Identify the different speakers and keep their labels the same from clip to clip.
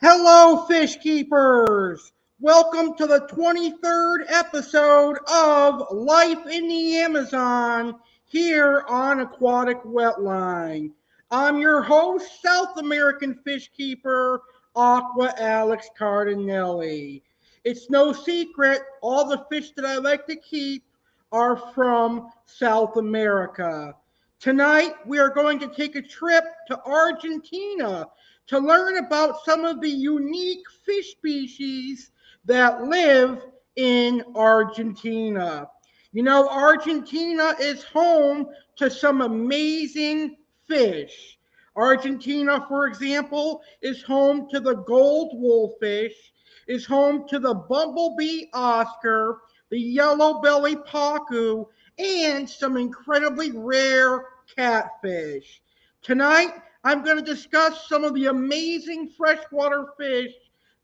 Speaker 1: Hello, fish keepers! Welcome to the 23rd episode of Life in the Amazon here on Aquatic Wetline. I'm your host, South American fish keeper, Aqua Alex Cardinelli. It's no secret, all the fish that I like to keep are from South America. Tonight, we are going to take a trip to Argentina to learn about some of the unique fish species that live in Argentina. You know, Argentina is home to some amazing fish. Argentina, for example, is home to the gold wolffish, is home to the bumblebee Oscar, the yellow belly pacu, and some incredibly rare catfish. Tonight, I'm going to discuss some of the amazing freshwater fish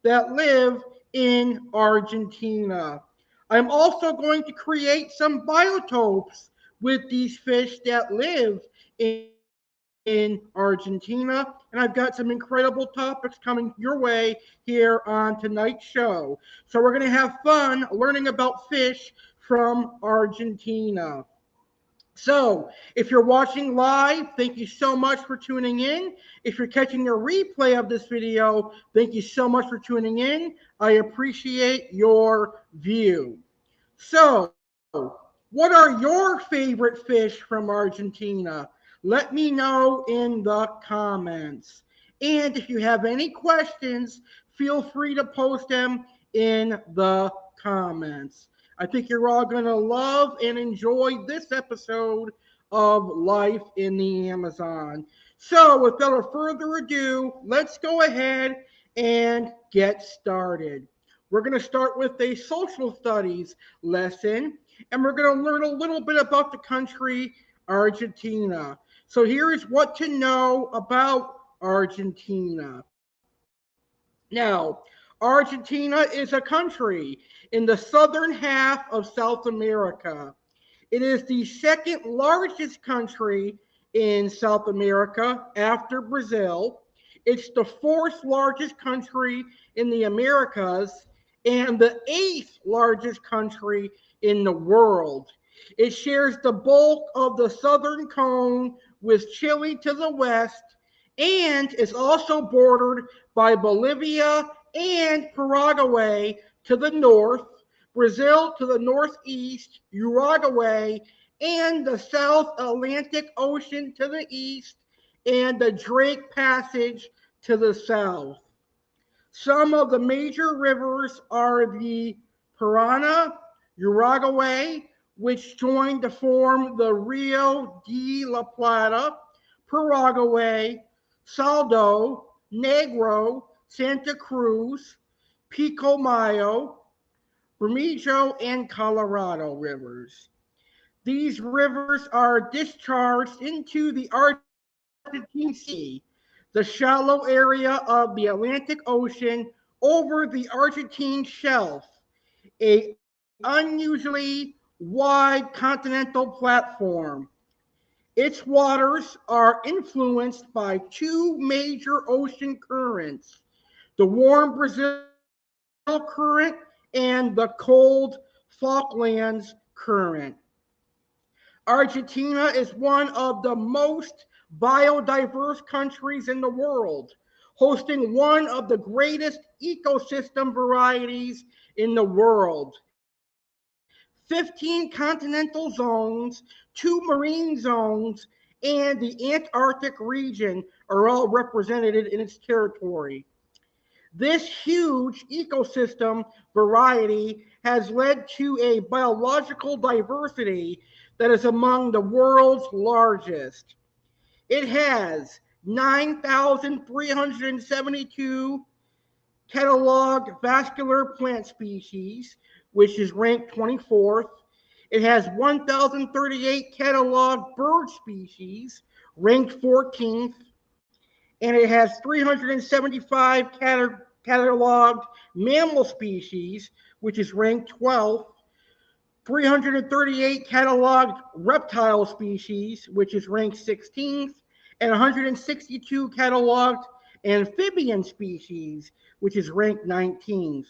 Speaker 1: that live in Argentina. I'm also going to create some biotopes with these fish that live in Argentina. And I've got some incredible topics coming your way here on tonight's show. So we're going to have fun learning about fish from Argentina. So, if you're watching live, thank you so much for tuning in. If you're catching a replay of this video, thank you so much for tuning in. I appreciate your view. So, what are your favorite fish from Argentina? Let me know in the comments. And if you have any questions, feel free to post them in the comments. I think you're all going to love and enjoy this episode of Life in the Amazon. So, without further ado, let's go ahead and get started. We're going to start with a social studies lesson, and we're going to learn a little bit about the country Argentina. So, here is what to know about Argentina. Now, Argentina is a country in the southern half of South America. It is the second largest country in South America after Brazil. It's the fourth largest country in the Americas and the eighth largest country in the world. It shares the bulk of the southern cone with Chile to the west and is also bordered by Bolivia and Paraguay to the north, Brazil to the northeast, Uruguay, and the South Atlantic Ocean to the east, and the Drake Passage to the south. Some of the major rivers are the Piranha, Uruguay, which join to form the Rio de la Plata, Paraguay, Saldo, Negro, Santa Cruz, Pico Mayo, Bermejo, and Colorado rivers. These rivers are discharged into the Argentine Sea, the shallow area of the Atlantic Ocean over the Argentine shelf, a unusually wide continental platform. Its waters are influenced by two major ocean currents, the warm Brazil current and the cold Falklands current. Argentina is one of the most biodiverse countries in the world, hosting one of the greatest ecosystem varieties in the world. 15 continental zones, 2 marine zones, and the Antarctic region are all represented in its territory. This huge ecosystem variety has led to a biological diversity that is among the world's largest. It has 9,372 cataloged vascular plant species, which is ranked 24th. It has 1,038 cataloged bird species, ranked 14th. And it has 375 cataloged mammal species, which is ranked 12th, 338 cataloged reptile species, which is ranked 16th, and 162 cataloged amphibian species, which is ranked 19th.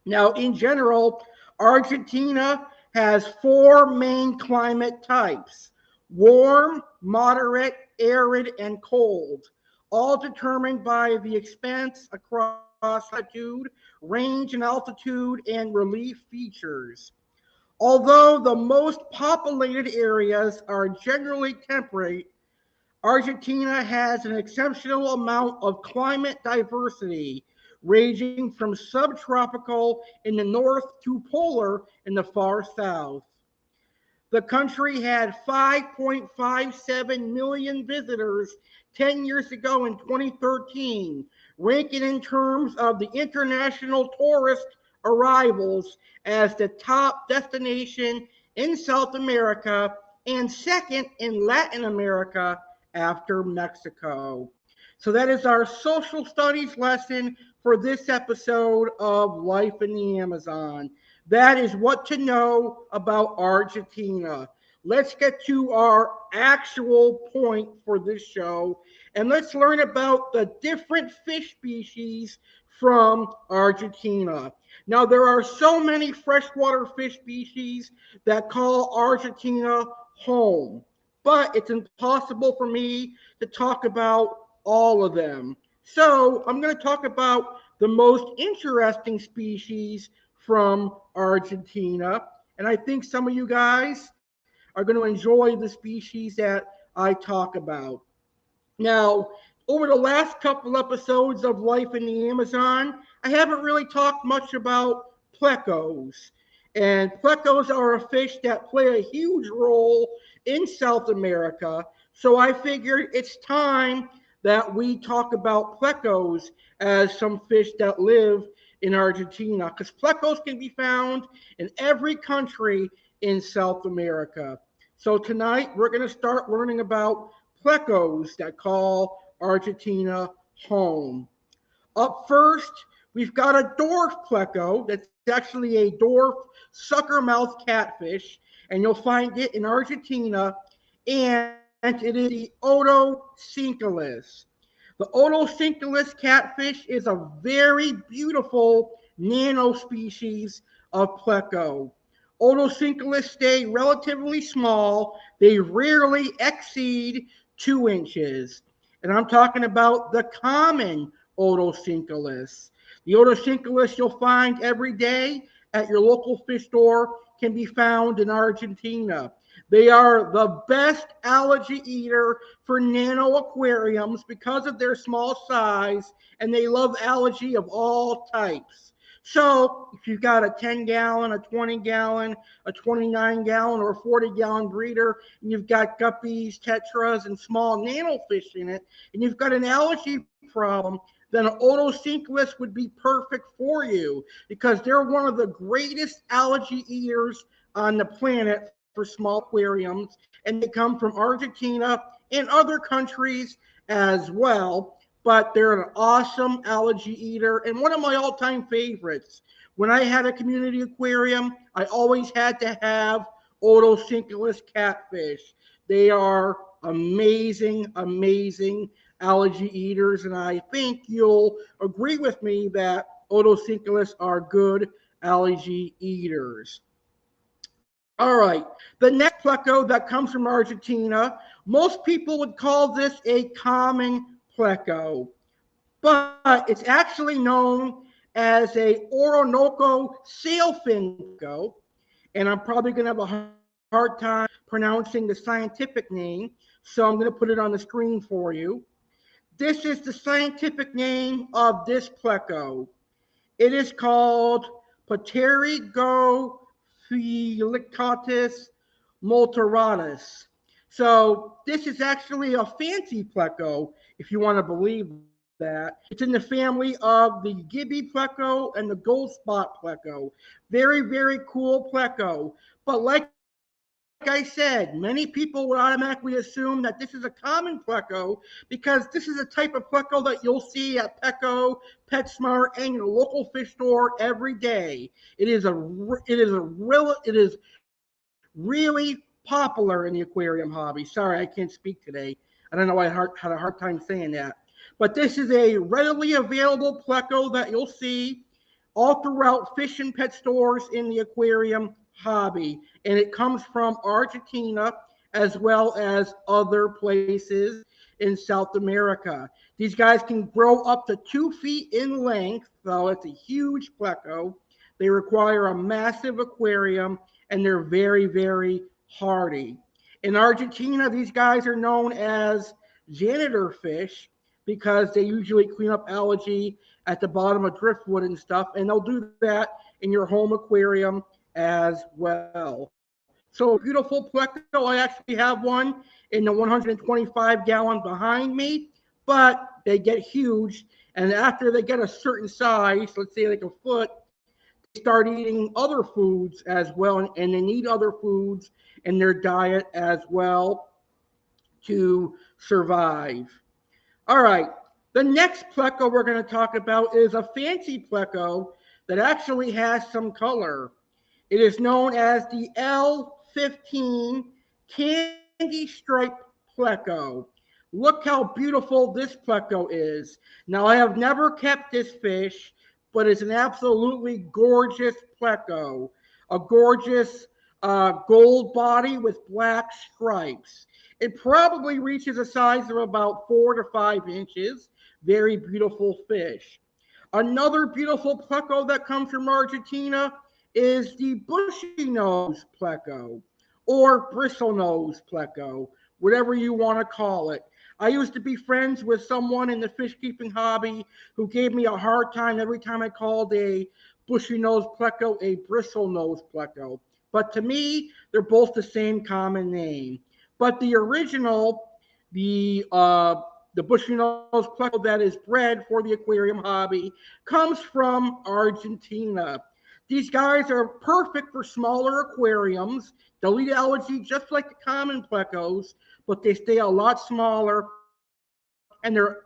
Speaker 1: Now, in general, Argentina has four main climate types: warm, moderate, arid, and cold, all determined by the expanse across latitude, range in altitude, and relief features. Although the most populated areas are generally temperate, Argentina has an exceptional amount of climate diversity, ranging from subtropical in the north to polar in the far south. The country had 5.57 million visitors 10 years ago in 2013, ranking in terms of the international tourist arrivals as the top destination in South America and second in Latin America after Mexico. So that is our social studies lesson for this episode of Life in the Amazon. That is what to know about Argentina. Let's get to our actual point for this show, and let's learn about the different fish species from Argentina. Now, there are so many freshwater fish species that call Argentina home, but it's impossible for me to talk about all of them. So I'm going to talk about the most interesting species from Argentina. And I think some of you guys are going to enjoy the species that I talk about. Now, over the last couple episodes of Life in the Amazon, I haven't really talked much about plecos. And plecos are a fish that play a huge role in South America. So I figured it's time that we talk about plecos as some fish that live in Argentina, because plecos can be found in every country in South America. So tonight we're going to start learning about plecos that call Argentina home. Up first, we've got a dwarf pleco that's actually a dwarf sucker-mouth catfish, and you'll find it in Argentina, and it is the Otocinclus. The Otocinclus catfish is a very beautiful nano species of pleco. Otocinclus stay relatively small. They rarely exceed 2 inches. And I'm talking about the common Otocinclus. The Otocinclus you'll find every day at your local fish store can be found in Argentina. They are the best algae eater for nano aquariums because of their small size, and they love algae of all types. So if you've got a 10-gallon, a 20-gallon, a 29-gallon, or a 40-gallon breeder, and you've got guppies, tetras, and small nanofish in it, and you've got an algae problem, then an Otocinclus would be perfect for you because they're one of the greatest algae eaters on the planet for small aquariums, and they come from Argentina and other countries as well. But they're an awesome algae eater and one of my all-time favorites. When I had a community aquarium, I always had to have Otocinclus catfish. They are amazing, amazing algae eaters, and I think you'll agree with me that Otocinclus are good algae eaters. All right, the next pleco that comes from Argentina, most people would call this a common pleco, but it's actually known as a Orinoco sailfin pleco, and I'm probably going to have a hard time pronouncing the scientific name, so I'm going to put it on the screen for you. This is the scientific name of this pleco. It is called Pterygophilicatus multiratus. So this is actually a fancy pleco, if you want to believe that. It's in the family of the gibby pleco and the gold spot pleco. Very, very cool pleco. But like I said, many people would automatically assume that this is a common pleco because this is a type of pleco that you'll see at Petco, PetSmart, and your local fish store every day. It is really popular in the aquarium hobby. Sorry, I can't speak today. I don't know why I had a hard time saying that. But this is a readily available pleco that you'll see all throughout fish and pet stores in the aquarium hobby. And it comes from Argentina as well as other places in South America. These guys can grow up to 2 feet in length, so it's a huge pleco. They require a massive aquarium and they're very, very hardy. In Argentina, these guys are known as janitor fish because they usually clean up algae at the bottom of driftwood and stuff, and they'll do that in your home aquarium as well. So beautiful pleco. I actually have one in the 125 gallon behind me, but they get huge. And after they get a certain size, let's say like a foot, they start eating other foods as well. And they need other foods in their diet as well to survive. All right. The next pleco we're going to talk about is a fancy pleco that actually has some color. It is known as the L15 Candy Stripe Pleco. Look how beautiful this pleco is. Now, I have never kept this fish, but it's an absolutely gorgeous pleco. A gorgeous gold body with black stripes. It probably reaches a size of about 4 to 5 inches. Very beautiful fish. Another beautiful pleco that comes from Argentina is the bushy nose pleco or bristle nose pleco, whatever you want to call it. I used to be friends with someone in the fish keeping hobby who gave me a hard time every time I called a bushy nose pleco a bristle nose pleco. But to me, they're both the same common name. But the original, the bushy nose pleco that is bred for the aquarium hobby comes from Argentina. These guys are perfect for smaller aquariums. They'll eat algae just like the common plecos, but they stay a lot smaller and they're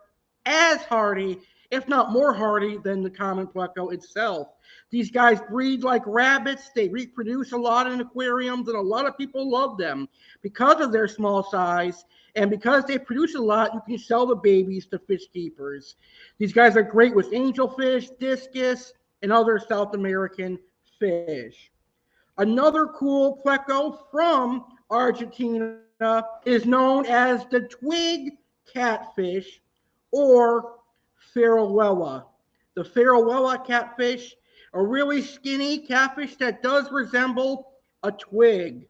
Speaker 1: as hardy, if not more hardy, than the common pleco itself. These guys breed like rabbits. They reproduce a lot in aquariums, and a lot of people love them because of their small size. And because they produce a lot, you can sell the babies to fish keepers. These guys are great with angelfish, discus, and other South American fish. Another cool pleco from Argentina is known as the twig catfish or farewella. The farewella catfish, a really skinny catfish that does resemble a twig.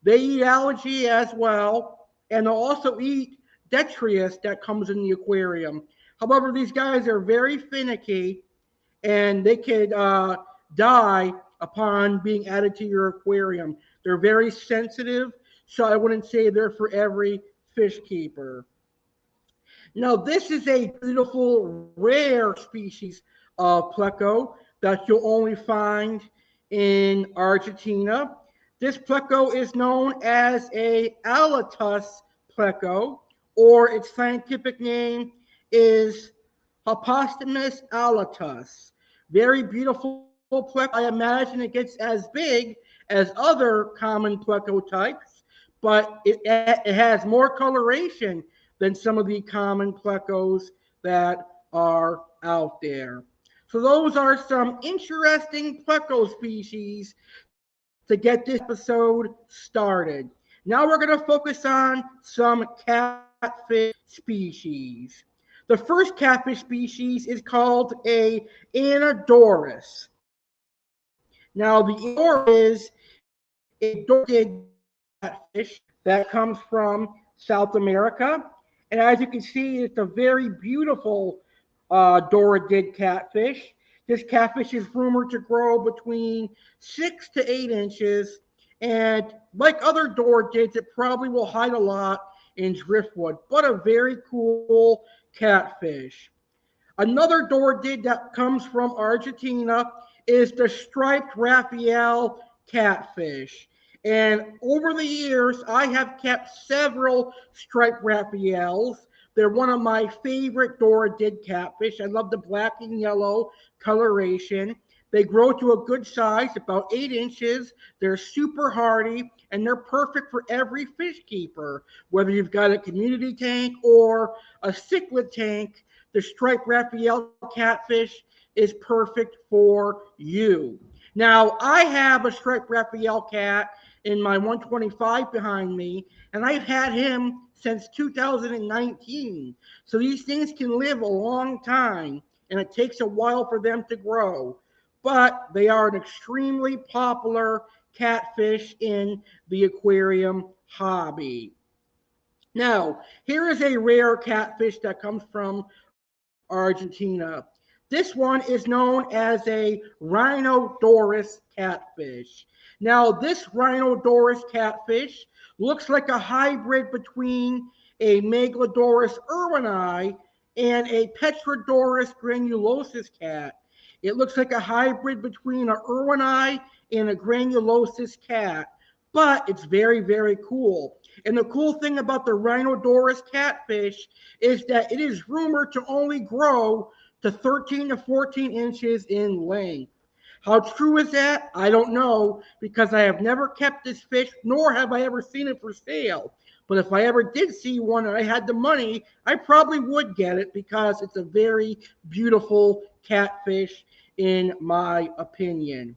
Speaker 1: They eat algae as well, and they'll also eat detritus that comes in the aquarium. However, these guys are very finicky and they could die upon being added to your aquarium. They're very sensitive, so I wouldn't say they're for every fish keeper. Now, this is a beautiful, rare species of pleco that you'll only find in Argentina. This pleco is known as a alatus pleco, or its scientific name is Hypostomus alatus. Very beautiful pleco. I imagine it gets as big as other common pleco types, but it has more coloration than some of the common plecos that are out there. So those are some interesting pleco species to get this episode started. Now we're going to focus on some catfish species. The first catfish species is called a Anodorus. Now the Anodorus is a dorkid catfish that comes from South America. And as you can see, it's a very beautiful Dorotid catfish. This catfish is rumored to grow between 6 to 8 inches. And like other Dorothids, it probably will hide a lot in driftwood, but a very cool catfish. Another Dorotid that comes from Argentina is the striped Raphael catfish. And over the years, I have kept several striped Raphaels. They're one of my favorite Dorotid catfish. I love the black and yellow coloration. They grow to a good size, about 8 inches. They're super hardy, and they're perfect for every fish keeper. Whether you've got a community tank or a cichlid tank, the striped Raphael catfish is perfect for you. Now, I have a striped Raphael cat in my 125 behind me, and I've had him since 2019. So these things can live a long time, and it takes a while for them to grow. But they are an extremely popular catfish in the aquarium hobby. Now, here is a rare catfish that comes from Argentina. This one is known as a Rhinodoros catfish. Now, this Rhinodoros catfish looks like a hybrid between a Megalodorus irwini and a Petrodorus granulosus cat. It looks like a hybrid between an irwini and a granulosus cat, but it's very, very cool. And the cool thing about the Rhinodoros catfish is that it is rumored to only grow to 13 to 14 inches in length. How true is that? I don't know, because I have never kept this fish, nor have I ever seen it for sale. But if I ever did see one and I had the money, I probably would get it, because it's a very beautiful catfish in my opinion.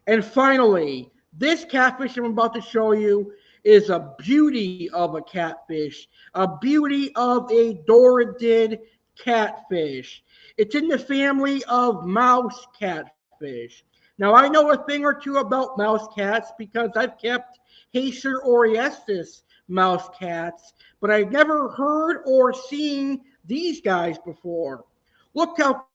Speaker 1: And finally, this catfish I'm about to show you is a beauty of a catfish, a beauty of a Doridid catfish. It's in the family of mouse catfish. Now, I know a thing or two about mouse cats because I've kept Hacer oriestis mouse cats, but I've never heard or seen these guys before. Look how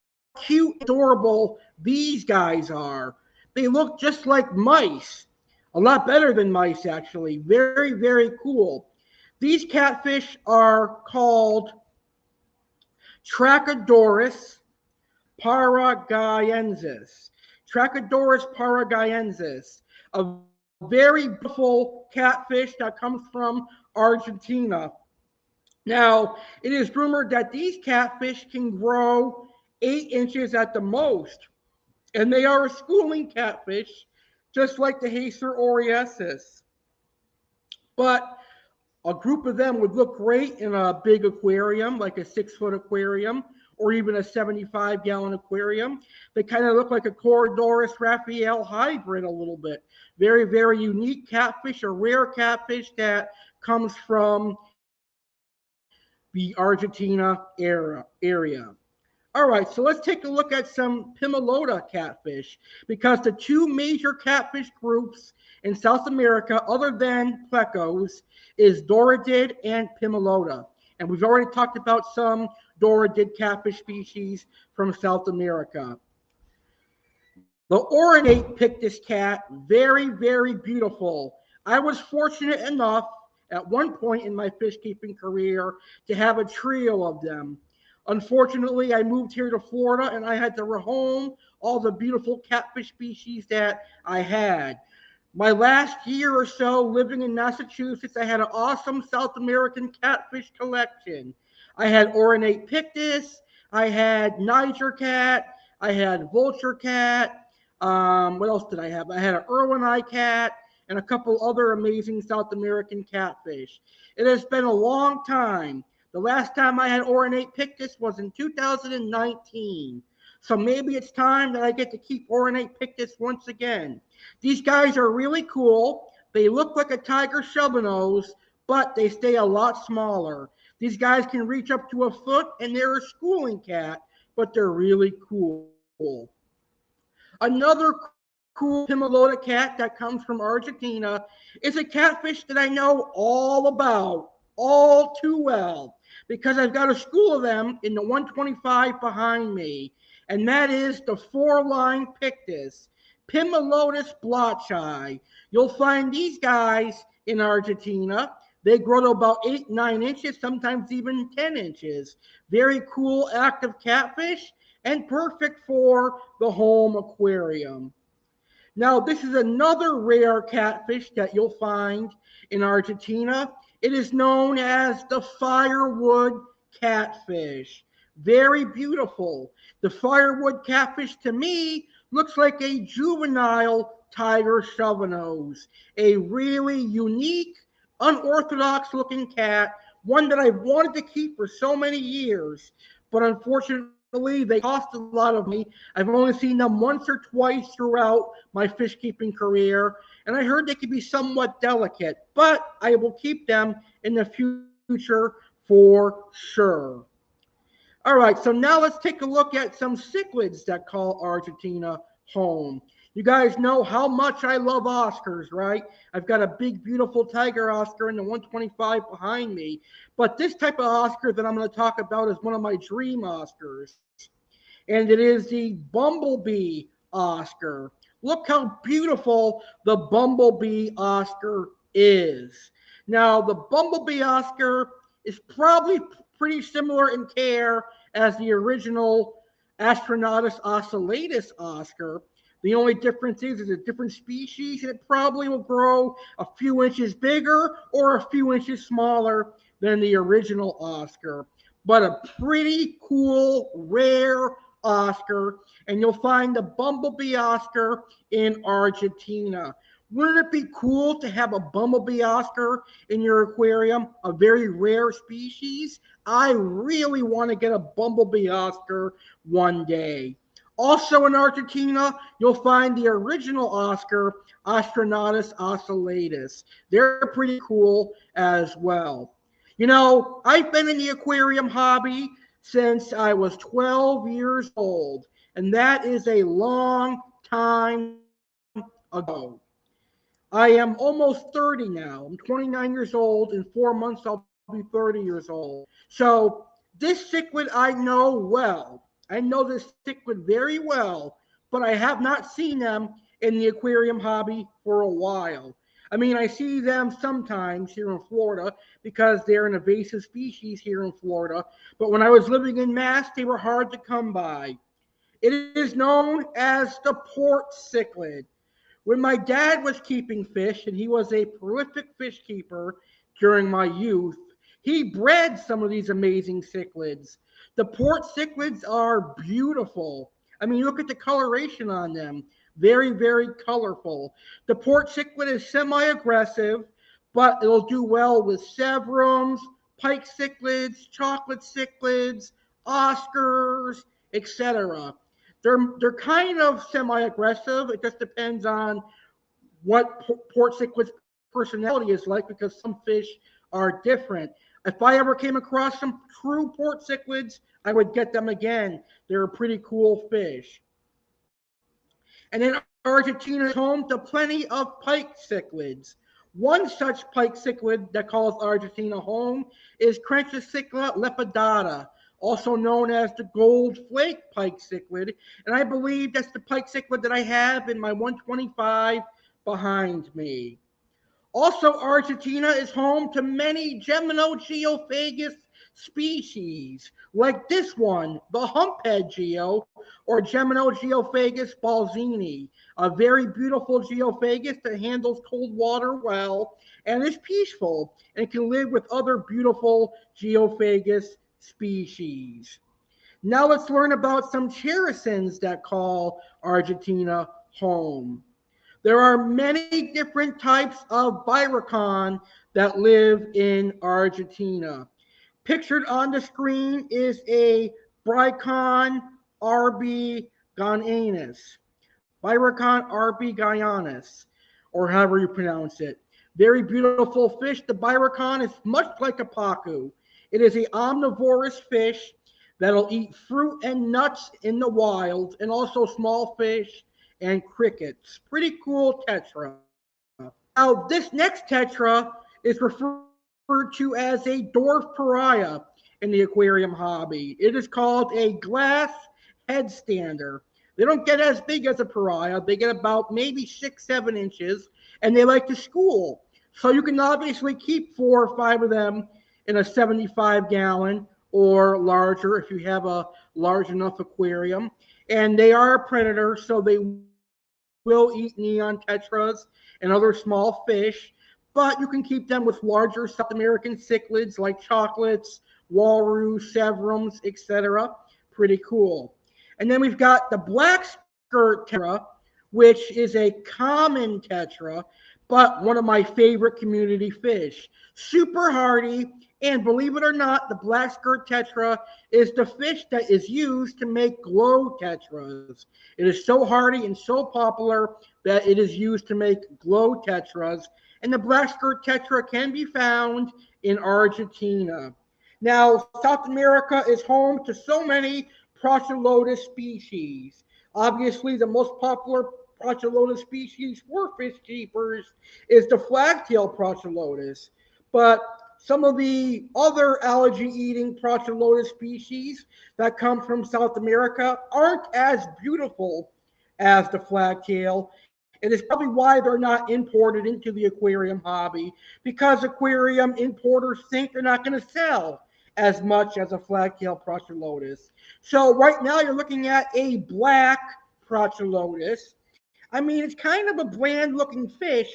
Speaker 1: cute and adorable these guys are. They look just like mice. A lot better than mice, actually. Very, very cool. These catfish are called Trachodorus paragayensis. Trachodorus paragayensis, a very beautiful catfish that comes from Argentina. Now, it is rumored that these catfish can grow 8 inches at the most, and they are a schooling catfish, just like the Hacer oriestis. But a group of them would look great in a big aquarium, like a 6-foot aquarium, or even a 75-gallon aquarium. They kind of look like a Corydoras Raphael hybrid a little bit. Very, very unique catfish, a rare catfish that comes from the Argentina area. All right, so let's take a look at some Pimelota catfish, because the two major catfish groups in South America, other than plecos, is Doridid and Pimelota. And we've already talked about some Doridid catfish species from South America. The Ornate Pictus cat, very, very beautiful. I was fortunate enough at one point in my fish keeping career to have a trio of them. Unfortunately, I moved here to Florida and I had to rehome all the beautiful catfish species that I had. My last year or so living in Massachusetts, I had an awesome South American catfish collection. I had Ornate Pictus, I had Niger cat, I had vulture cat. What else did I have? I had an Irwini cat and a couple other amazing South American catfish. It has been a long time. The last time I had Ornate Pictus was in 2019. So maybe it's time that I get to keep Ornate Pictus once again. These guys are really cool. They look like a tiger shovelnose, but they stay a lot smaller. These guys can reach up to a foot, and they're a schooling cat, but they're really cool. Another cool Pimelota cat that comes from Argentina is a catfish that I know all about, all too well, because I've got a school of them in the 125 behind me, and that is the 4-line Pictus, Pimelotus blotchi. You'll find these guys in Argentina. They grow to about 8, 9 inches, sometimes even 10 inches. Very cool, active catfish, and perfect for the home aquarium. Now, this is another rare catfish that you'll find in Argentina. It is known as the firewood catfish. Very beautiful. The firewood catfish, to me, looks like a juvenile tiger shovelnose, a really unique, unorthodox looking cat, one that I've wanted to keep for so many years, but unfortunately they cost a lot of money. I've only seen them once or twice throughout my fish keeping career, and I heard they could be somewhat delicate, but I will keep them in the future for sure. All right, so now let's take a look at some cichlids that call Argentina home. You guys know how much I love Oscars, right? I've got a big, beautiful tiger Oscar in the 125 behind me. But this type of Oscar that I'm going to talk about is one of my dream Oscars. And it is the bumblebee Oscar. Look how beautiful the bumblebee Oscar is. Now, the bumblebee Oscar is probably pretty similar in care as the original Astronatus ocellatus Oscar. The only difference is it's a different species, and it probably will grow a few inches bigger or a few inches smaller than the original Oscar. But a pretty cool, rare Oscar, and you'll find the bumblebee Oscar in Argentina. Wouldn't it be cool to have a bumblebee Oscar in your aquarium, a very rare species? I really want to get a bumblebee Oscar one day. Also in Argentina, you'll find the original Oscar, Astronatus ocellatus. They're pretty cool as well. You know, I've been in the aquarium hobby since I was 12 years old, and that is a long time ago. I am almost 30 now. I'm 29 years old. In 4 months, I'll be 30 years old. So this cichlid I know well. I know this cichlid very well, but I have not seen them in the aquarium hobby for a while. I mean, I see them sometimes here in Florida because they're an invasive species here in Florida. But when I was living in Mass, they were hard to come by. It is known as the port cichlid. When my dad was keeping fish, and he was a prolific fish keeper during my youth, he bred some of these amazing cichlids. The port cichlids are beautiful. I mean, look at the coloration on them. Very, very colorful. The port cichlid is semi-aggressive, but it'll do well with severums, pike cichlids, chocolate cichlids, Oscars, etc. They're kind of semi-aggressive. It just depends on what port cichlid's personality is like because some fish are different. If I ever came across some true port cichlids, I would get them again. They're a pretty cool fish. And then Argentina is home to plenty of pike cichlids. One such pike cichlid that calls Argentina home is Crenchicicla lepidata, also known as the gold flake pike cichlid. And I believe that's the pike cichlid that I have in my 125 behind me. Also, Argentina is home to many Geminogeophagus species, like this one, the humphead geo, or Geminogeophagus balzini, a very beautiful geophagus that handles cold water well and is peaceful and can live with other beautiful geophagus species. Now let's learn about some cherucins that call Argentina home. There are many different types of biracon that live in Argentina. Pictured on the screen is a Bricon RB guyanus. Biracon RB guyanus, or however you pronounce it. Very beautiful fish. The biracon is much like a pacu. It is an omnivorous fish that'll eat fruit and nuts in the wild, and also small fish and crickets. Pretty cool tetra. Now, this next tetra is referred to as a dwarf pariah in the aquarium hobby. It is called a glass headstander. They don't get as big as a pariah. They get about maybe 6, 7 inches, and they like to school. So you can obviously keep 4 or 5 of them in a 75-gallon or larger if you have a large enough aquarium. And they are a predator, so they will eat neon tetras and other small fish, but you can keep them with larger South American cichlids like chocolates, walrus, severums, etc. Pretty cool. And then we've got the black skirt tetra, which is a common tetra, but one of my favorite community fish. Super hardy, and believe it or not, the black skirt tetra is the fish that is used to make glow tetras. It is so hardy and so popular that it is used to make glow tetras, and the black skirt tetra can be found in Argentina. Now, South America is home to so many Procholotus species. Obviously, the most popular Procholotus species for fish keepers is the flagtail Procholotus. But some of the other algae-eating Procholotus species that come from South America aren't as beautiful as the flagtail. It is probably why they're not imported into the aquarium hobby, because aquarium importers think they're not going to sell as much as a flagtail Procholotus. So right now you're looking at a black Procholotus. I mean, it's kind of a bland looking fish,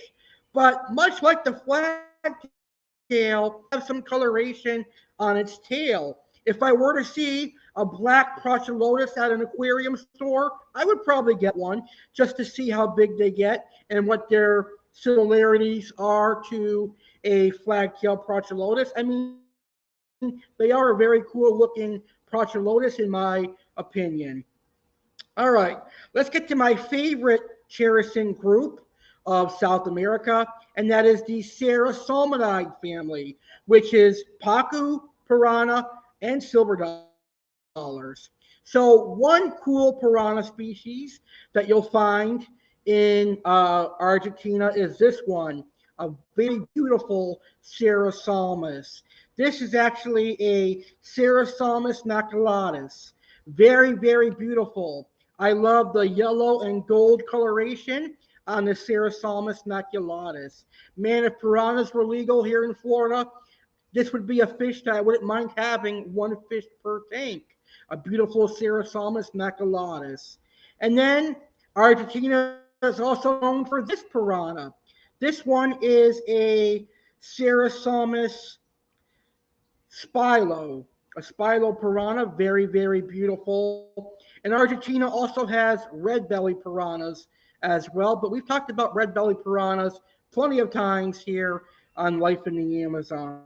Speaker 1: but much like the flagtail, have some coloration on its tail. If I were to see a black Procholotus at an aquarium store, I would probably get one just to see how big they get and what their similarities are to a flagtail Procholotus. I mean, they are a very cool looking Procholotus in my opinion. All right, let's get to my favorite cherishing group of South America, and that is the Cerassalmonid family, which is pacu, piranha, and silver dollars. So one cool piranha species that you'll find in Argentina is this one, a very beautiful Cerassalmus. This is actually a Cerassalmus maculatus. Very, very beautiful. I love the yellow and gold coloration on the Cerassalmus maculatus. Man, if piranhas were legal here in Florida, this would be a fish that I wouldn't mind having one fish per tank. A beautiful Cerassalmus maculatus. And then Argentina is also known for this piranha. This one is a Cerassalmus spilo, a spilo piranha, very, very beautiful. And Argentina also has red belly piranhas as well, but we've talked about red belly piranhas plenty of times here on Life in the Amazon.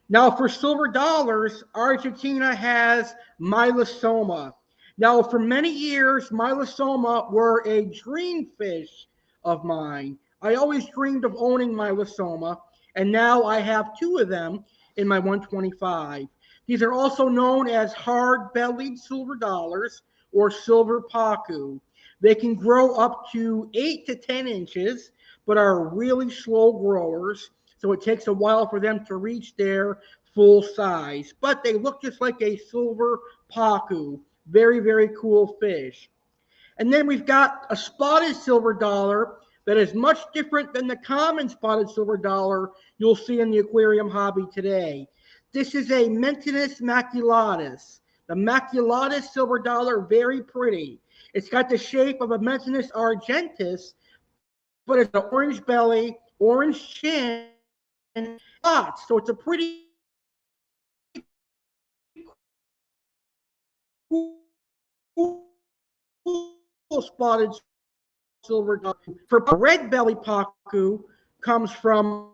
Speaker 1: Now, for silver dollars, Argentina has Mylosoma. Now, for many years, Mylosoma were a dream fish of mine. I always dreamed of owning Mylosoma, and now I have two of them in my 125. These are also known as hard-bellied silver dollars or silver pacu. They can grow up to 8 to 10 inches, but are really slow growers, so it takes a while for them to reach their full size. But they look just like a silver pacu. Very, very cool fish. And then we've got a spotted silver dollar that is much different than the common spotted silver dollar you'll see in the aquarium hobby today. This is a Mentinus maculatus. The maculatus silver dollar, very pretty. It's got the shape of a Mentinus argentis, but it's an orange belly, orange chin, spots. So it's a pretty cool spotted silver dollar. For red belly pacu comes from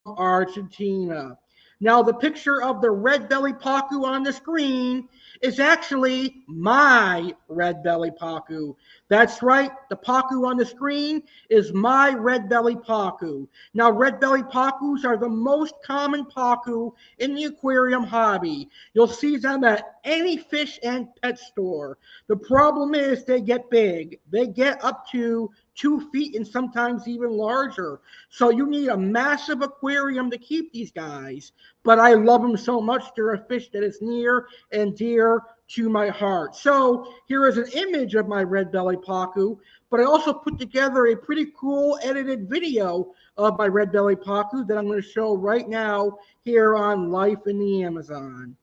Speaker 1: Argentina. Now, the picture of the red belly pacu on the screen is actually my red belly pacu. That's right, the pacu on the screen is my red belly pacu. Now, red belly pacus are the most common pacu in the aquarium hobby. You'll see them at any fish and pet store. The problem is they get big. They get up to 2 feet and sometimes even larger. So you need a massive aquarium to keep these guys. But I love them so much. They're a fish that is near and dear to my heart. So here is an image of my red belly pacu, but I also put together a pretty cool edited video of my red belly pacu that I'm going to show right now here on Life in the Amazon.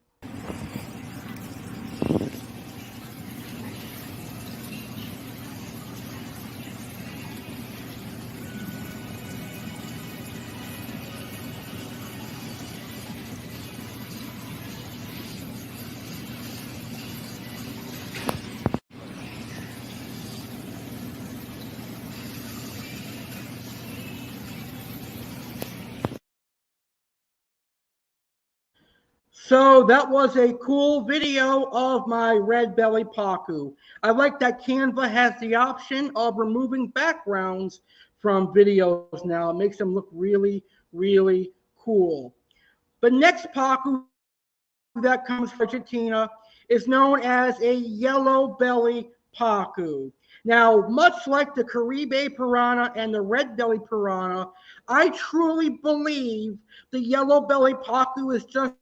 Speaker 1: So that was a cool video of my red belly pacu. I like that Canva has the option of removing backgrounds from videos now. It makes them look really, really cool. The next pacu that comes from Argentina is known as a yellow belly pacu. Now, much like the Caribe piranha and the red belly piranha, I truly believe the yellow belly pacu is just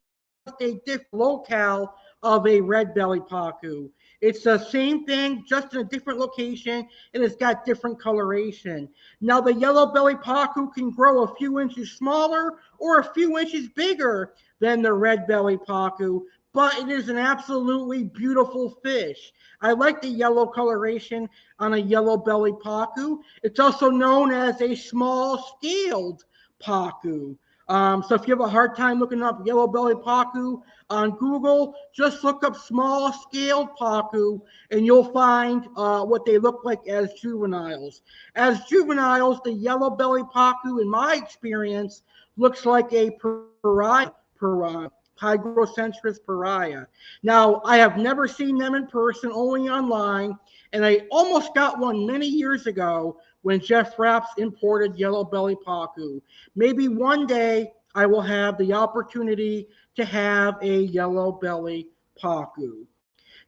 Speaker 1: a different locale of a red belly pacu. It's the same thing, just in a different location, and it's got different coloration. Now, the yellow belly pacu can grow a few inches smaller or a few inches bigger than the red belly pacu, but it is an absolutely beautiful fish. I like the yellow coloration on a yellow belly pacu. It's also known as a small scaled pacu. So if you have a hard time looking up yellow belly pacu on Google, just look up small scaled pacu and you'll find what they look like as juveniles. As juveniles, the yellow belly pacu, in my experience, looks like a piranha, Hygrocentris pariah. Now, I have never seen them in person, only online, and I almost got one many years ago when Jeff Rapps imported yellow belly pacu. Maybe one day I will have the opportunity to have a yellow belly pacu.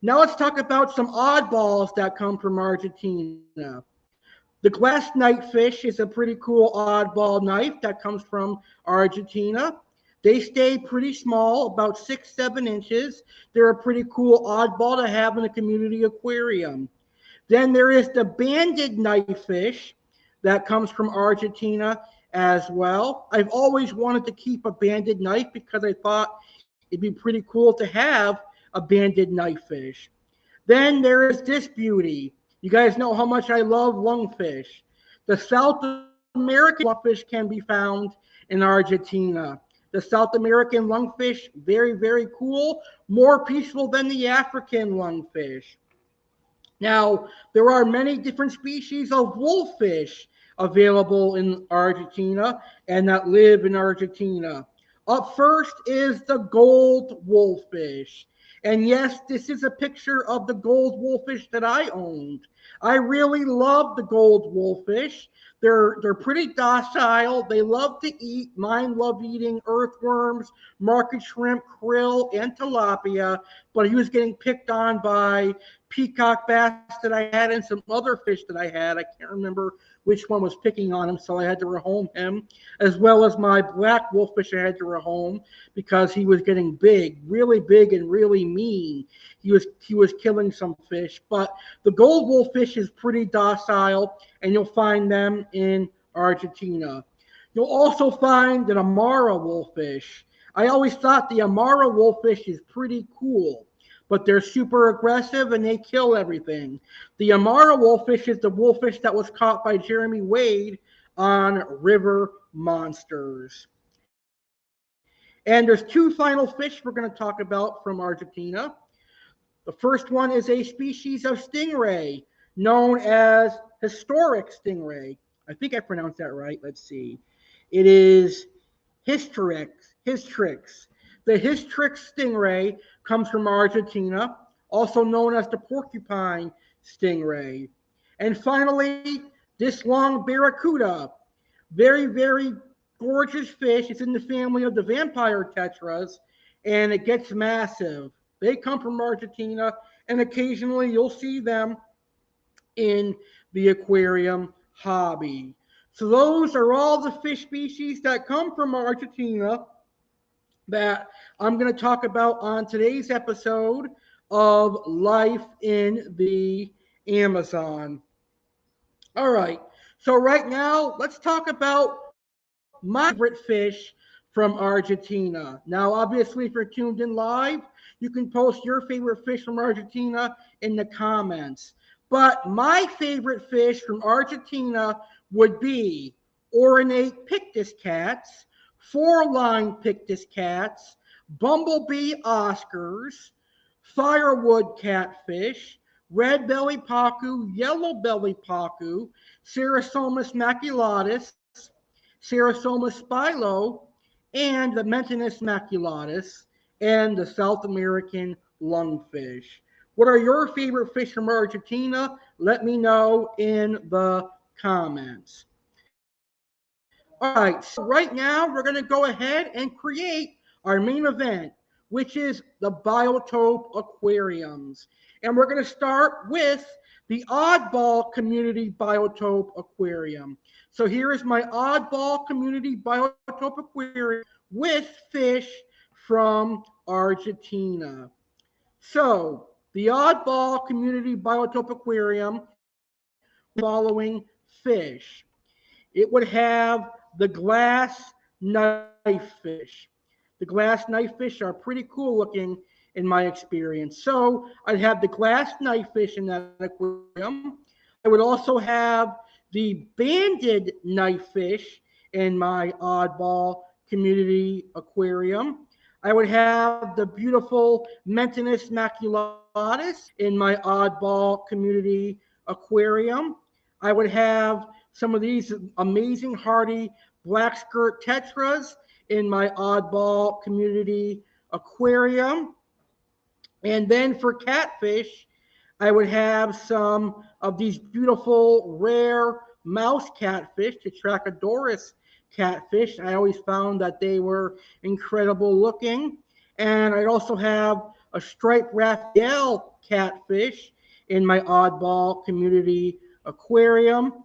Speaker 1: Now let's talk about some oddballs that come from Argentina. The glass knifefish is a pretty cool oddball knife that comes from Argentina. They stay pretty small, about 6-7 inches. They're a pretty cool oddball to have in a community aquarium. Then there is the banded knifefish that comes from Argentina as well. I've always wanted to keep a banded knife because I thought it'd be pretty cool to have a banded knifefish. Then there is this beauty. You guys know how much I love lungfish. The South American lungfish can be found in Argentina. The South American lungfish, very, very cool, more peaceful than the African lungfish. Now, there are many different species of wolffish available in Argentina and that live in Argentina. Up first is the gold wolffish. And yes, this is a picture of the gold wolffish that I owned. I really love the gold wolffish. They're pretty docile. They love to eat. Mine love eating earthworms, market shrimp, krill, and tilapia. But he was getting picked on by peacock bass that I had and some other fish that I had. I can't remember which one was picking on him, so I had to rehome him, as well as my black wolffish I had to rehome because he was getting big and really mean. He was killing some fish, but the gold wolffish is pretty docile, and you'll find them in Argentina. You'll also find an Amara wolffish. I always thought the Amara wolffish is pretty cool, but they're super aggressive and they kill everything. The Amara wolffish is the wolffish that was caught by Jeremy Wade on River Monsters. And there's two final fish we're going to talk about from Argentina. The first one is a species of stingray known as historic stingray. I think I pronounced that right. Let's see. It is Hystrix. The Hystrix stingray comes from Argentina, also known as the porcupine stingray. And finally, this long barracuda. Very, very gorgeous fish. It's in the family of the vampire tetras, and it gets massive. They come from Argentina, and occasionally you'll see them in the aquarium hobby. So those are all the fish species that come from Argentina that I'm going to talk about on today's episode of Life in the Amazon. All right. So right now, let's talk about my favorite fish from Argentina. Now, obviously, if you're tuned in live, you can post your favorite fish from Argentina in the comments. But my favorite fish from Argentina would be ornate pictus cats, four-line pictus cats, bumblebee oscars, firewood catfish, red belly pacu, yellow belly pacu, Ceratosomus maculatus, Ceratosomus spilo, and the Mentinus maculatus. and the South American lungfish. What are your favorite fish from Argentina? Let me know in the comments. All right, so right now we're going to go ahead and create our main event, which is the Biotope aquariums. And we're going to start with the Oddball Community Biotope Aquarium. So here is my Oddball Community Biotope Aquarium with fish from Argentina. So the Oddball Community Biotope Aquarium following fish. It would have the glass knife fish. The glass knife fish are pretty cool looking in my experience. So I'd have the glass knife fish in that aquarium. I would also have the banded knife fish in my oddball community aquarium. I would have the beautiful Mentinus maculatus in my oddball community aquarium. I would have some of these amazing hardy black skirt tetras in my oddball community aquarium. And then for catfish, I would have some of these beautiful rare mouse catfish, Tetrachodoris catfish. I always found that they were incredible looking. And I'd also have a striped Raphael catfish in my oddball community aquarium.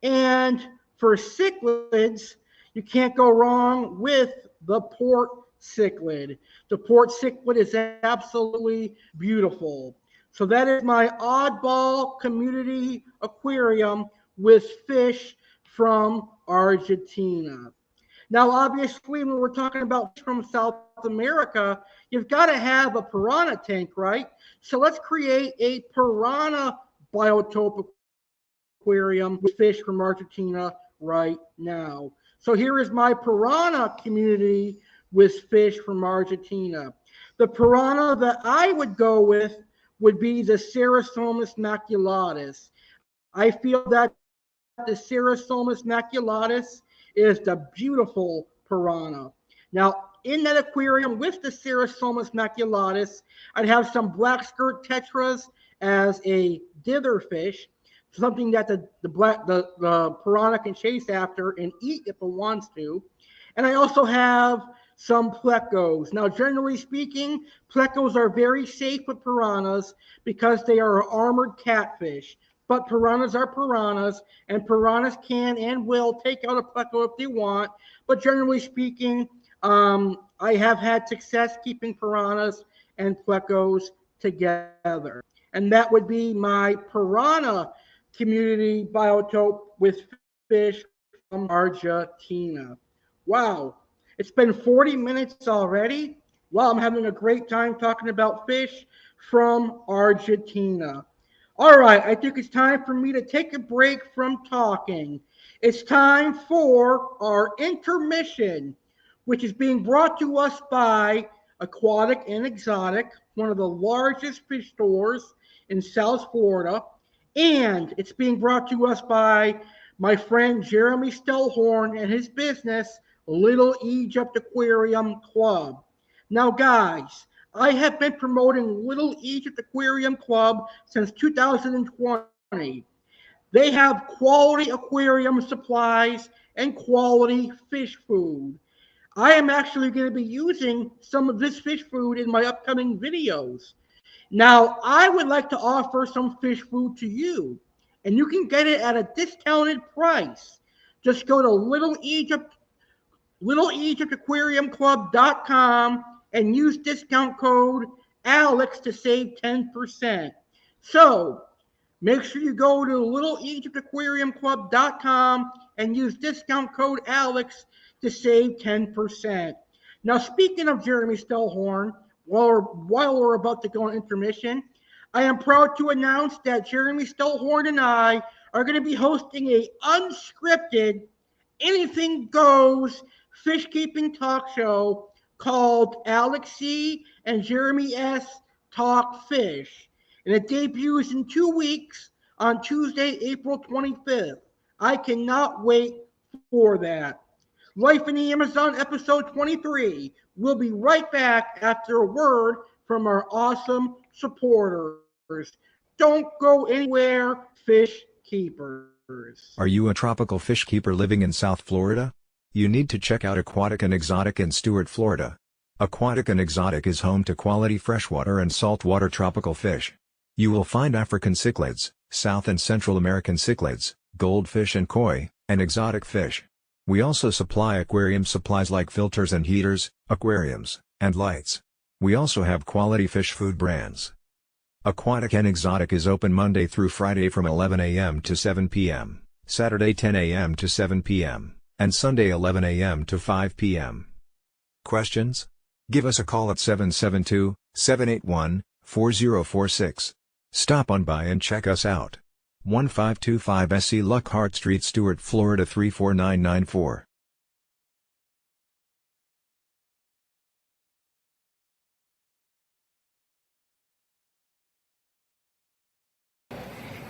Speaker 1: And for cichlids, you can't go wrong with the port cichlid. The port cichlid is absolutely beautiful. So that is my oddball community aquarium with fish from Argentina. Now, obviously, when we're talking about fish from South America, you've got to have a piranha tank, right? So let's create a piranha biotope aquarium with fish from Argentina right now. So here is my piranha community with fish from Argentina. The piranha that I would go with would be the Ceratosomus maculatus. I feel that the Ceratosomus maculatus is the beautiful piranha. Now, in that aquarium with the Ceratosomus maculatus, I'd have some black skirt tetras as a dither fish, something that the piranha can chase after and eat if it wants to. And I also have some plecos. Now, generally speaking, plecos are very safe with piranhas because they are armored catfish. But piranhas are piranhas, and piranhas can and will take out a pleco if they want. But generally speaking, I have had success keeping piranhas and plecos together. And that would be my piranha community biotope with fish from Argentina. Wow, it's been 40 minutes already. Wow, I'm having a great time talking about fish from Argentina. All right, I think it's time for me to take a break from talking. It's time for our intermission, which is being brought to us by Aquatic and Exotic, one of the largest fish stores in South Florida. And it's being brought to us by my friend Jeremy Stellhorn and his business, Little Egypt Aquarium Club. Now, guys, I have been promoting Little Egypt Aquarium Club since 2020. They have quality aquarium supplies and quality fish food. I am actually going to be using some of this fish food in my upcoming videos. Now, I would like to offer some fish food to you, and you can get it at a discounted price. Just go to LittleEgyptAquariumClub.com and use discount code ALEX to save 10%. So, make sure you go to LittleEgyptAquariumClub.com and use discount code ALEX to save 10%. Now, speaking of Jeremy Stellhorn, while we're about to go on intermission, I am proud to announce that Jeremy Stellhorn and I are going to be hosting a unscripted, anything goes fish keeping talk show called A.C.E and Jeremy S. Talk Fish. And it debuts in 2 weeks on Tuesday, April 25th. I cannot wait for that. Life in the Amazon, episode 23. We'll be right back after a word from our awesome supporters. Don't go anywhere, fish keepers.
Speaker 2: Are you a tropical fish keeper living in South Florida? You need to check out Aquatic and Exotic in Stuart, Florida. Aquatic and Exotic is home to quality freshwater and saltwater tropical fish. You will find African cichlids, South and Central American cichlids, goldfish and koi, and exotic fish. We also supply aquarium supplies like filters and heaters, aquariums, and lights. We also have quality fish food brands. Aquatic and Exotic is open Monday through Friday from 11 a.m. to 7 p.m., Saturday 10 a.m. to 7 p.m., and Sunday 11 a.m. to 5 p.m. Questions? Give us a call at 772-781-4046. Stop on by and check us out. 1525 A.C.E. Lockhart Street, Stuart, Florida 34994.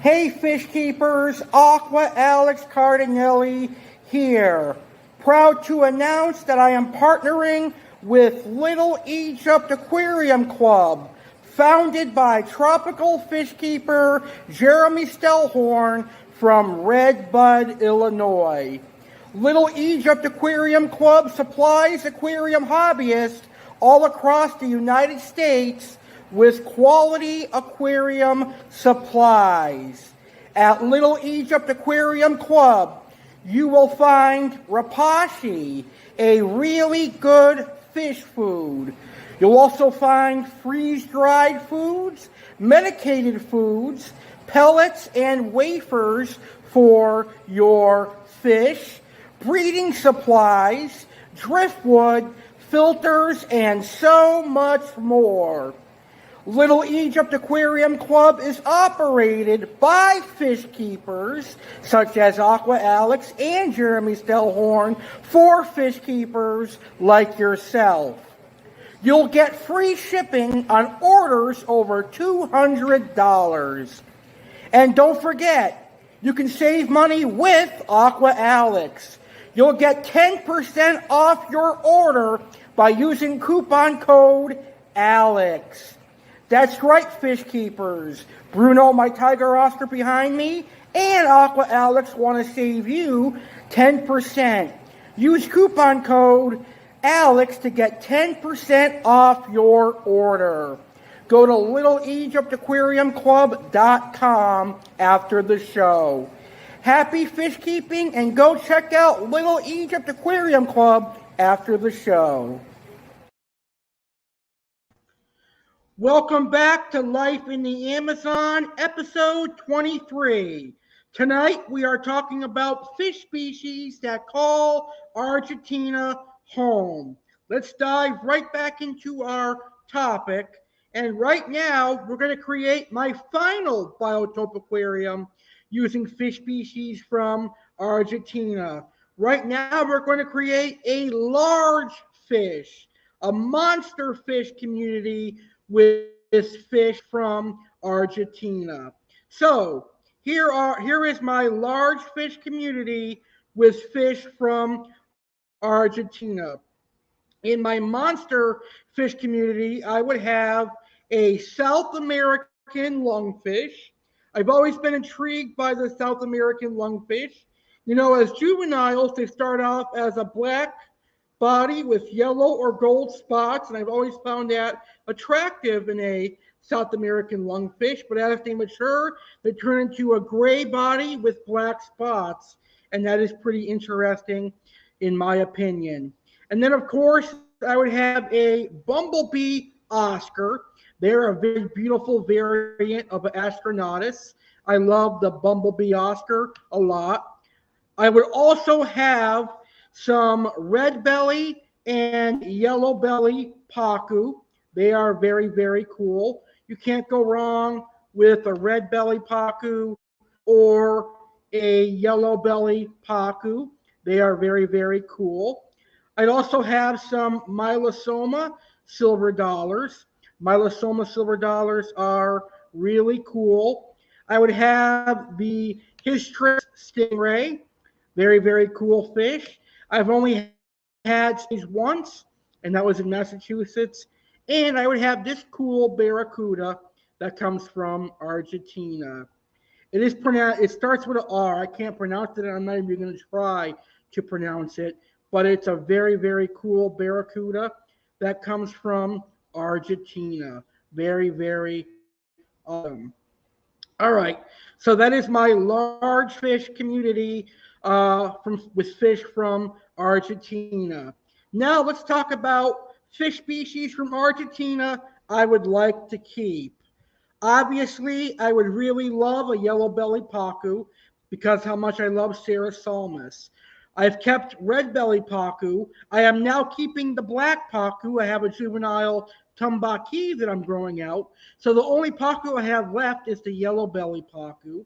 Speaker 1: Hey fish keepers, Aqua Alex Cardinelli here. Proud to announce that I am partnering with Little Egypt Aquarium Club, founded by tropical fish keeper Jeremy Stellhorn from Redbud, Illinois. Little Egypt Aquarium Club supplies aquarium hobbyists all across the United States with quality aquarium supplies. At Little Egypt Aquarium Club, you will find rapashi, a really good fish food. You'll also find freeze-dried foods, medicated foods, pellets and wafers for your fish, breeding supplies, driftwood, filters, and so much more. Little Egypt Aquarium Club is operated by fish keepers such as Aqua Alex and Jeremy Stellhorn for fish keepers like yourself. You'll get free shipping on orders over $200. And don't forget, you can save money with Aqua Alex. You'll get 10% off your order by using coupon code ALEX. That's right, fish keepers. Bruno, my tiger Oscar behind me, and Aqua Alex want to save you 10%. Use coupon code ALEX to get 10% off your order. Go to littleegyptaquariumclub.com after the show. Happy fish keeping, and go check out Little Egypt Aquarium Club after the show. Welcome back to Life in the Amazon, episode 23. Tonight we are talking about fish species that call Argentina home. Let's dive right back into our topic. And right now we're going to create my final biotope aquarium using fish species from Argentina. Right now we're going to create a large fish, a monster fish community with fish from Argentina. So here is my large fish community with fish from Argentina. In my monster fish community, I would have a South American lungfish. I've always been intrigued by the South American lungfish. You know, as juveniles, they start off as a black body with yellow or gold spots, and I've always found that attractive in a South American lungfish. But as they mature, they turn into a gray body with black spots, and that is pretty interesting in my opinion. And then, of course, I would have a bumblebee Oscar. They're a very beautiful variant of an Astronatus. I love the bumblebee Oscar a lot. I would also have some red belly and yellow belly pacu. They are very, very cool. You can't go wrong with a red belly pacu or a yellow belly pacu. They are very, very cool. I'd also have some Mylosoma silver dollars. Mylosoma silver dollars are really cool. I would have the Hystrix stingray. Very, very cool fish. I've only had these once, and that was in Massachusetts. And I would have this cool barracuda that comes from Argentina. It is pronounced. It starts with an R. I can't pronounce it, and I'm not even going to try to pronounce it. But it's a very, very cool barracuda that comes from Argentina. Very, very awesome. All right. So that is my large fish community from with fish from Argentina. Now let's talk about fish species from Argentina I would like to keep. Obviously, I would really love a yellow belly pacu because how much I love Sarah Salmus. I've kept red belly pacu. I am now keeping the black pacu. I have a juvenile tambaki that I'm growing out. So the only pacu I have left is the yellow belly pacu.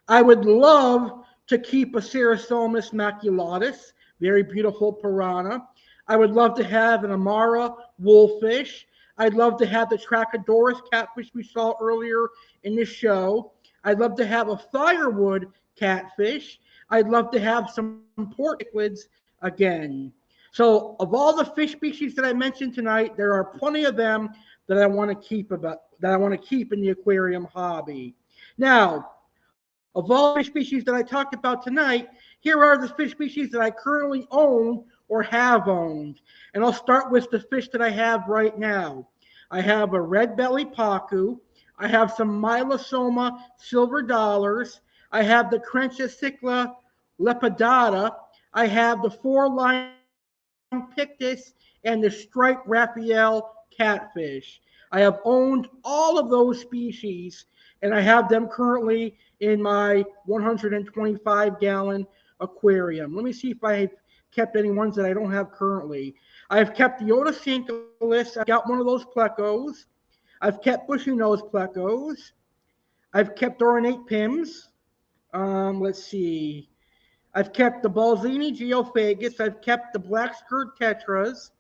Speaker 1: I would love to keep a Ceratosomus maculatus, very beautiful piranha. I would love to have an Amara wolffish. I'd love to have the Trachodorus catfish we saw earlier in the show. I'd love to have a firewood catfish. I'd love to have some port cichlids again. So, of all the fish species that I mentioned tonight, there are plenty of them that I want to keep in the aquarium hobby. Now, of all the fish species that I talked about tonight, here are the fish species that I currently own or have owned. And I'll start with the fish that I have right now. I have a red belly pacu. I have some Mylosoma silver dollars. I have the Crenchicicla lepidata. I have the four-line pictus and the striped Raphael catfish. I have owned all of those species, and I have them currently in my 125-gallon aquarium. Let me see if I've kept any ones that I don't have currently. I've kept the Otosyncolis. I've got one of those plecos. I've kept bushy nose plecos. I've kept ornate pims. Let's see. I've kept the Balzini geophagus. I've kept the black skirt tetras.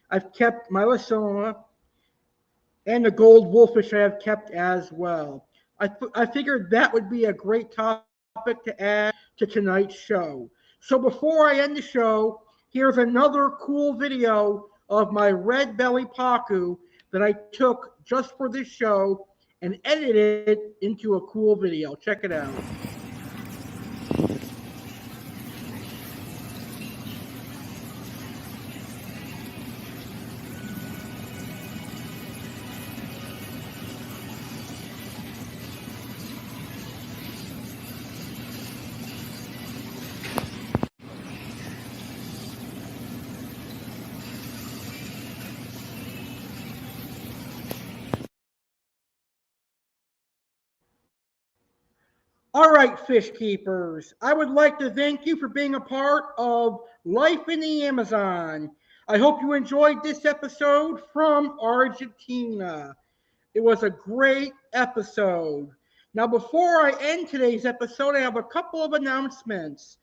Speaker 1: I've kept Mylosoma. And the gold wolfish I have kept as well. I figured that would be a great topic to add to tonight's show. So before I end the show, here's another cool video of my red belly pacu that I took just for this show and edited it into a cool video. Check it out. All right, fish keepers. I would like to thank you for being a part of Life in the Amazon. I hope you enjoyed this episode from Argentina. It was a great episode. Now, before I end today's episode, I have a couple of announcements.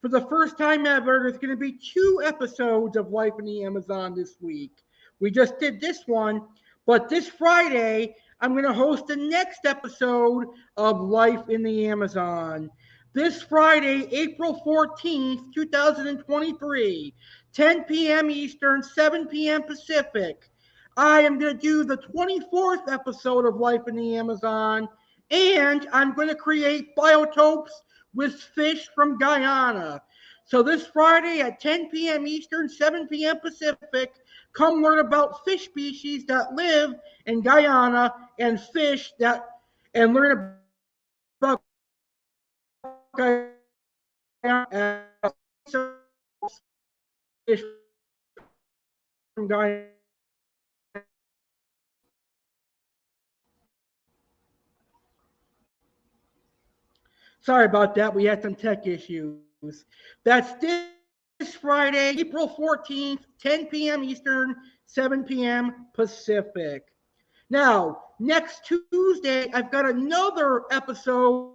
Speaker 1: For the first time ever, there's going to be 2 episodes of Life in the Amazon this week. We just did this one, but this Friday, I'm going to host the next episode of Life in the Amazon. This Friday, April 14th, 2023, 10 p.m. Eastern, 7 p.m. Pacific. I am going to do the 24th episode of Life in the Amazon, and I'm going to create biotopes with fish from Guyana. So this Friday at 10 p.m. Eastern, 7 p.m. Pacific, come learn about fish species that live in Guyana and fish that, and learn about Guyana and fish from Guyana. Sorry about that. We had some tech issues. That's this Friday, April 14th, 10 p.m. Eastern, 7 p.m. Pacific. Now, next Tuesday, I've got another episode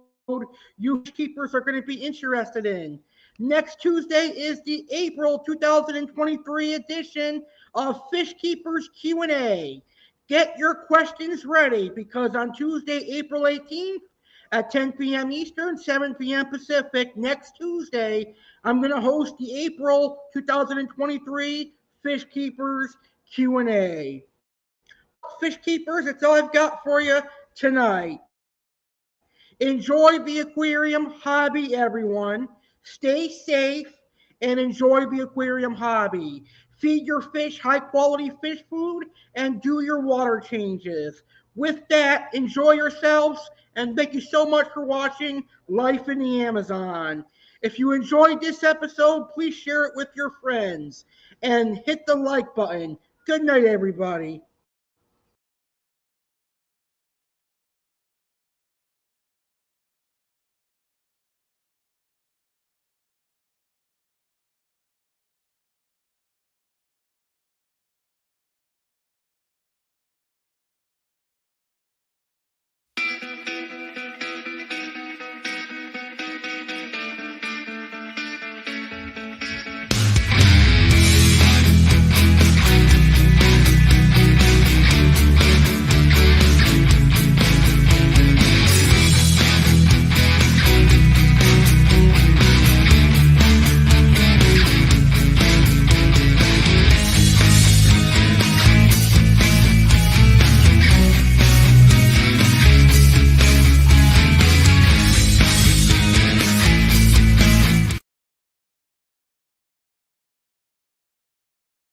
Speaker 1: you keepers are going to be interested in. Next Tuesday is the April 2023 edition of Fish Keepers Q&A. Get your questions ready because on Tuesday, April 18th, At 10 p.m. Eastern, 7 p.m. Pacific, next Tuesday, I'm going to host the April 2023 Fish Keepers Q&A. Well, Fish Keepers, that's all I've got for you tonight. Enjoy the aquarium hobby, everyone. Stay safe and enjoy the aquarium hobby. Feed your fish high quality fish food and do your water changes. With that, enjoy yourselves and thank you so much for watching Life in the Amazon. If you enjoyed this episode, please share it with your friends and hit the like button. Good night, everybody.